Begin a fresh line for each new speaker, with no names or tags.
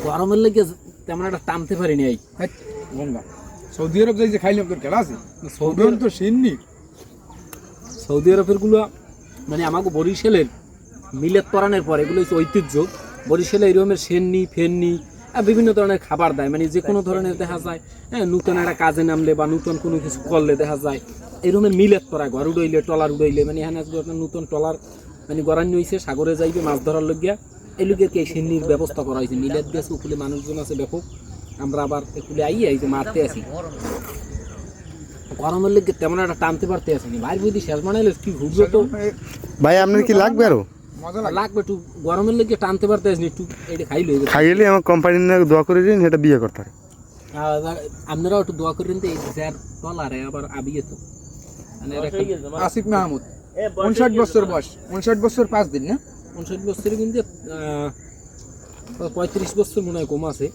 গরমের লেগে তেমন একটা টানতে পারিনি। এই
গঙ্গা সৌদি আরব যাই যে খাইলাম তোর খেলা আছে, সৌদি আরব তো সিন্নি।
সৌদি আরবের গুলো মানে আমাকে বরিশালের মিলেট পরানোর পর এগুলো হচ্ছে ঐতিহ্য। বরিশালে এরকমের সেন্নি ফেন্নি বিভিন্ন ধরনের খাবার দেয়, মানে যে কোনো ধরনের দেখা যায় হ্যাঁ নূতন একটা কাজে নামলে বা নূতন কোনো কিছু করলে দেখা যায় এরকমের মিলেট করা, ঘর উড়াইলে টলার উড়াইলে, মানে এখানে নূতন টলার মানে গড়ান্য হয়েছে, সাগরে যাইবে মাছ ধরার লইয়া, এই লোকের কে সেন্নির ব্যবস্থা করা হয়েছে। মিলেট গেছে উকুলে মানুষজন আছে ব্যাপক, আমরা আবার একুলে আইয়ে এই যে মারতে আসি। গরমের লেগে তেমন একটা টানতে পারতে আসেনি ভাই, বুঝি শেষ বানাইলে কি ঘুরবে তো
ভাই আপনার কি লাগবে আরো?
মজা
লাগবে একটু, গরমের লেগে টানতে পারতে আসেনি একটু, এটা খাইলে
খাইলে আমার কোম্পানির না দোয়া করে দিন, সেটা বিয়ে করতে হয়।
আপনারাও একটু দোয়া করেন তো এই স্যার টলারে আবার আবিয়ে তো মানে
আসিফ মাহমুদ 59 বছর বয়স, 59 বছর 5 দিন না,
59 বছরে কিন্তু 35 বছর মনে হয় কম আছে।